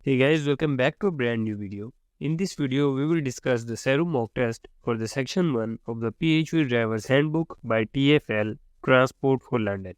Hey guys, welcome back to a brand new video. In this video, we will discuss the Seru mock test for the section 1 of the PHV Driver's Handbook by TFL Transport for London.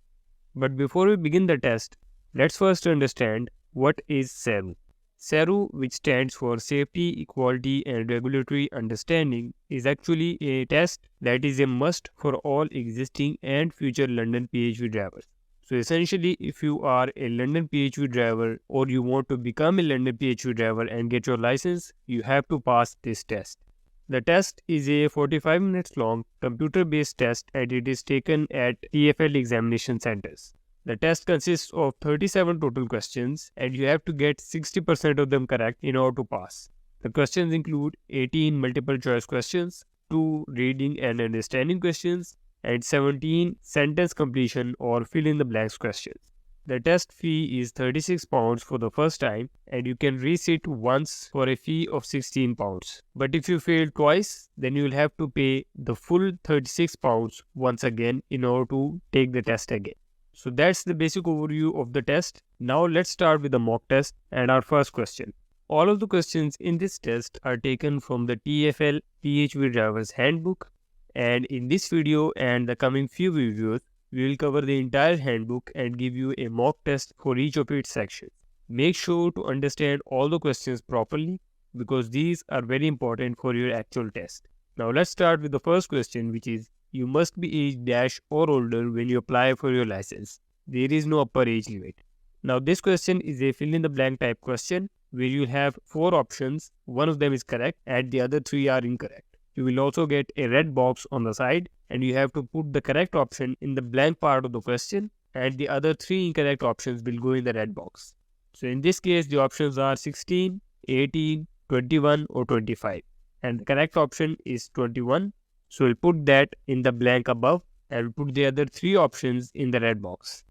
But before we begin the test, let's first understand what is Seru. Seru, which stands for Safety, Equality and Regulatory Understanding, is actually a test that is a must for all existing and future London PHV drivers. So essentially, if you are a London PHV driver or you want to become a London PHV driver and get your license, you have to pass this test. The test is a 45 minutes long computer-based test and it is taken at TFL examination centers. The test consists of 37 total questions and you have to get 60% of them correct in order to pass. The questions include 18 multiple choice questions, 2 reading and understanding questions, and 17 sentence completion or fill in the blanks questions. The test fee is £36 for the first time and you can resit once for a fee of £16. But if you fail twice, then you will have to pay the full £36 once again in order to take the test again. So that's the basic overview of the test. Now let's start with the mock test and our first question. All of the questions in this test are taken from the TFL PHV Driver's Handbook, and in this video and the coming few videos, we will cover the entire handbook and give you a mock test for each of its sections. Make sure to understand all the questions properly because these are very important for your actual test. Now let's start with the first question, which is you must be age dash or older when you apply for your license. There is no upper age limit. Now this question is a fill in the blank type question where you have 4 options. One of them is correct and the other 3 are incorrect. You will also get a red box on the side and you have to put the correct option in the blank part of the question and the other 3 incorrect options will go in the red box. So in this case, the options are 16, 18, 21 or 25 and the correct option is 21. So we'll put that in the blank above and we'll put the other 3 options in the red box.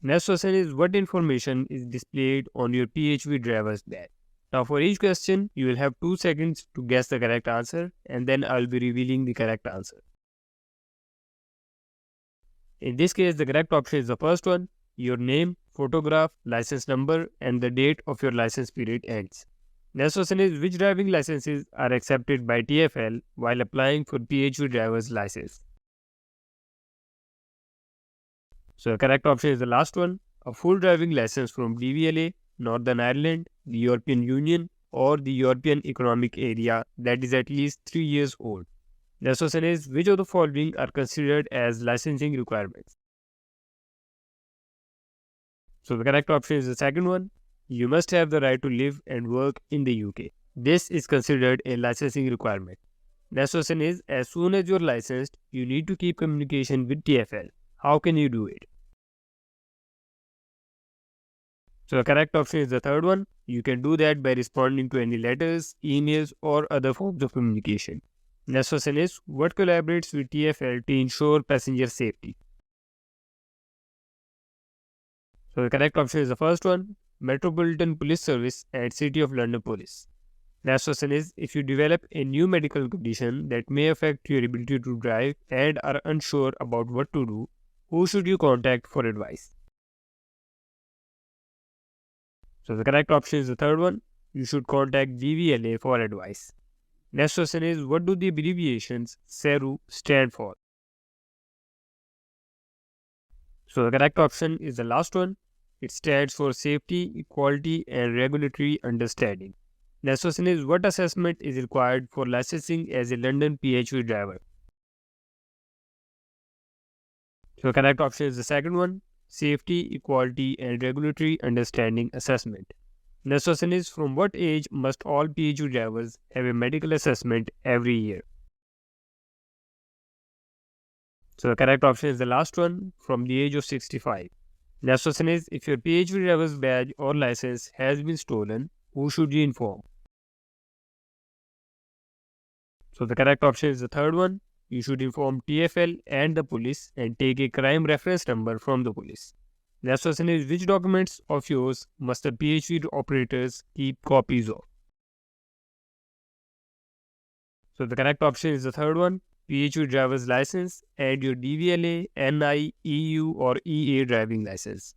Next question is what information is displayed on your PHV driver's badge? Now for each question, you will have 2 seconds to guess the correct answer and then I'll be revealing the correct answer. In this case, the correct option is the first one, your name, photograph, license number and the date of your license period ends. Next question is which driving licenses are accepted by TFL while applying for PHV driver's license? So the correct option is the last one, a full driving license from DVLA, Northern Ireland, the European Union or the European Economic Area that is at least 3 years old. Next question is which of the following are considered as licensing requirements? So the correct option is the second one. You must have the right to live and work in the UK. This is considered a licensing requirement. Next question is as soon as you're licensed, you need to keep communication with TFL. How can you do it? So the correct option is the third one. You can do that by responding to any letters, emails or other forms of communication. Next question is what collaborates with TFL to ensure passenger safety? So the correct option is the first one, Metropolitan Police Service and City of London Police. Next question is if you develop a new medical condition that may affect your ability to drive and are unsure about what to do, who should you contact for advice? So the correct option is the third one. You should contact DVLA for advice. Next question is what do the abbreviations Seru stand for? So the correct option is the last one. It stands for Safety, Equality and Regulatory Understanding. Next question is what assessment is required for licensing as a London PHV driver? So the correct option is the second one, Safety, Equality and Regulatory Understanding Assessment. Next question is from what age must all PHV drivers have a medical assessment every year? So the correct option is the last one, from the age of 65. Next question is if your PHV driver's badge or license has been stolen, who should you inform? So the correct option is the third one. You should inform TFL and the police and take a crime reference number from the police. Next question is which documents of yours must the PHV operators keep copies of? So the correct option is the third one, PHV driver's license and your DVLA, NI, EU or EA driving license.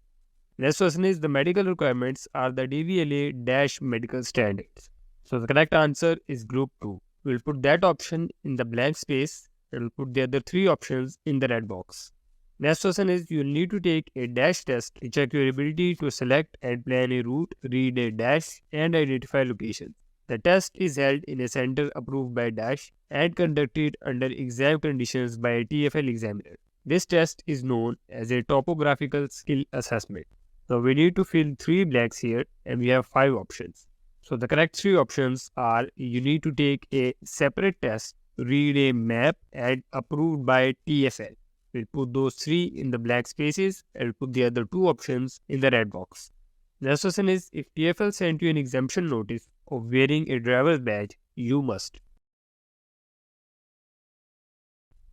Next question is the medical requirements are the DVLA-medical standards. So the correct answer is group 2. We'll put that option in the blank space and we'll put the other 3 options in the red box. Next question is you'll need to take a dash test to check your ability to select and plan a route, read a dash, and identify locations. The test is held in a center approved by dash and conducted under exam conditions by a TFL examiner. This test is known as a topographical skill assessment. So we need to fill 3 blanks here and we have 5 options. So the correct 3 options are you need to take a separate test, read a map, and approved by TFL. We'll put those 3 in the blank spaces and we'll put the other 2 options in the red box. Next question is if TFL sent you an exemption notice of wearing a driver's badge, you must.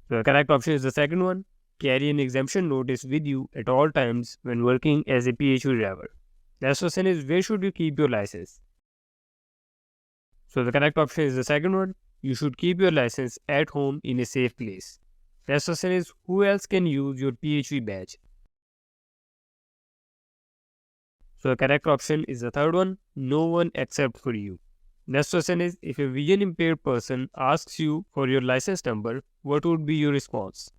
So the correct option is the second one. Carry an exemption notice with you at all times when working as a PHV driver. Next question is where should you keep your license? So the correct option is the second one. You should keep your license at home in a safe place. Next question is who else can use your PHV badge? So the correct option is the third one. No one except for you. Next question is if a vision impaired person asks you for your license number, what would be your response?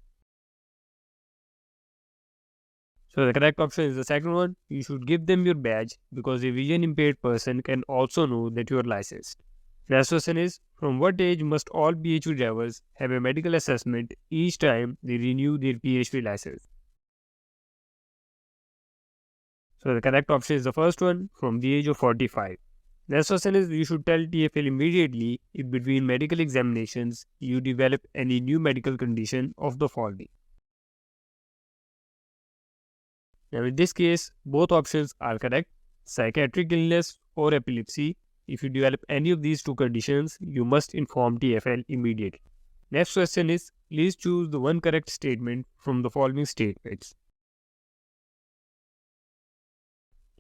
So the correct option is the second one. You should give them your badge because a vision impaired person can also know that you are licensed. Next question is from what age must all PHV drivers have a medical assessment each time they renew their PHV license? So the correct option is the first one, from the age of 45. Next question is you should tell TFL immediately if between medical examinations you develop any new medical condition of the following. Now in this case, both options are correct. Psychiatric illness or epilepsy. If you develop any of these 2 conditions, you must inform TFL immediately. Next question is, please choose the one correct statement from the following statements.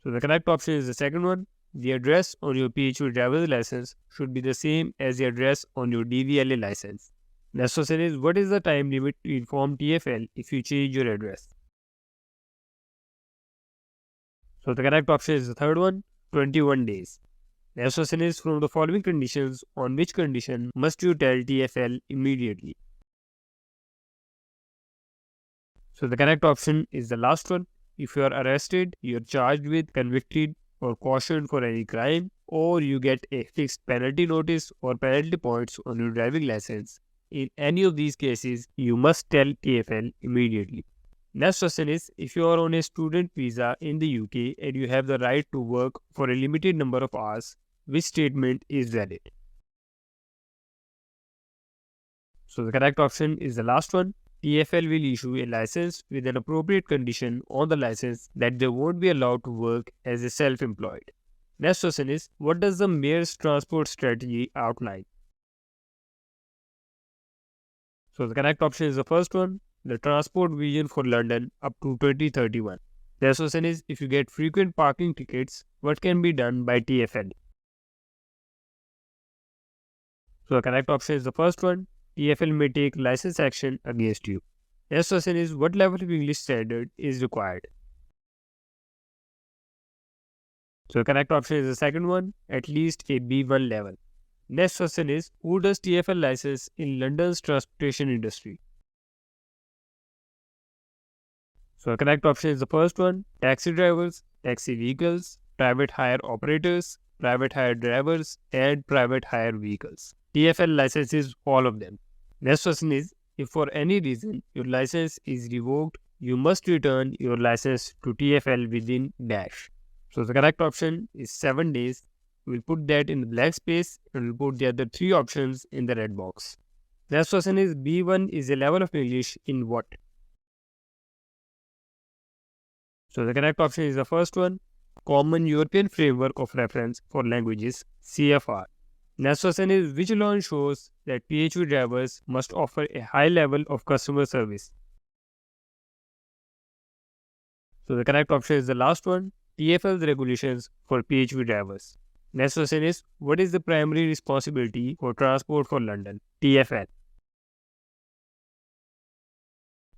So the correct option is the second one. The address on your PHV driver's license should be the same as the address on your DVLA license. Next question is, what is the time limit to inform TFL if you change your address? So the correct option is the third one, 21 days. Next question is from the following conditions, on which condition must you tell TFL immediately? So the correct option is the last one. If you are arrested, you are charged with, convicted, or cautioned for any crime, or you get a fixed penalty notice or penalty points on your driving license. In any of these cases, you must tell TFL immediately. Next question is, if you are on a student visa in the UK and you have the right to work for a limited number of hours, which statement is valid? So the correct option is the last one. TFL will issue a license with an appropriate condition on the license that they won't be allowed to work as a self-employed. Next question is, what does the Mayor's transport strategy outline? So the correct option is the first one, the transport vision for London up to 2031. Next question is, if you get frequent parking tickets, what can be done by TFL? So the correct option is the first one, TFL may take license action against you. Next question is, what level of English standard is required? So the correct option is the second one, at least a B1 level. Next question is, who does TFL license in London's transportation industry? So the correct option is the first one, taxi drivers, taxi vehicles, private hire operators, private hire drivers, and private hire vehicles. TFL licenses all of them. Next question is, if for any reason your license is revoked, you must return your license to TFL within dash. So the correct option is 7 days. We'll put that in the black space and we'll put the other 3 options in the red box. Next question is, B1 is a level of English in what? So the correct option is the first one, Common European Framework of Reference for Languages, CFR. Next question is, which law ensures that PHV drivers must offer a high level of customer service? So the correct option is the last one, TFL's regulations for PHV drivers. Next question is, what is the primary responsibility for Transport for London, TFL?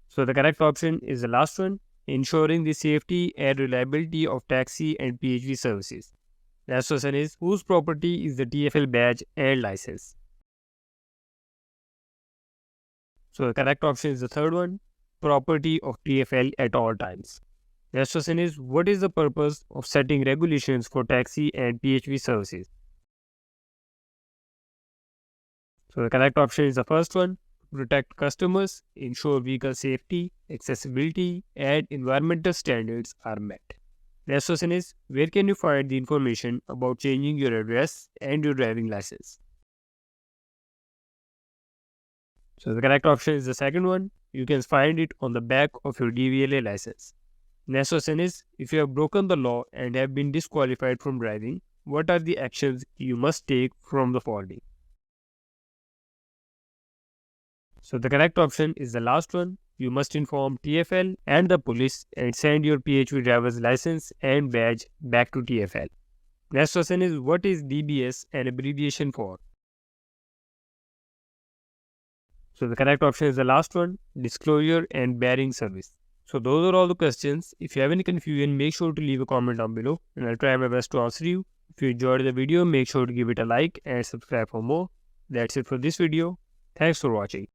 So the correct option is the last one, ensuring the safety and reliability of taxi and PHV services. Next question is, whose property is the TFL badge and license? So the correct option is the third one, property of TFL at all times. Next question is, what is the purpose of setting regulations for taxi and PHV services? So the correct option is the first one, protect customers, ensure vehicle safety, accessibility, and environmental standards are met. Next question is, where can you find the information about changing your address and your driving license? So the correct option is the second one. You can find it on the back of your DVLA license. Next question is, if you have broken the law and have been disqualified from driving, what are the actions you must take from the following? So the correct option is the last one. You must inform TFL and the police and send your PHV driver's license and badge back to TFL. Next question is, what is DBS an abbreviation for? So the correct option is the last one, disclosure and bearing service. So those are all the questions. If you have any confusion, make sure to leave a comment down below and I'll try my best to answer you. If you enjoyed the video, make sure to give it a like and subscribe for more. That's it for this video. Thanks for watching.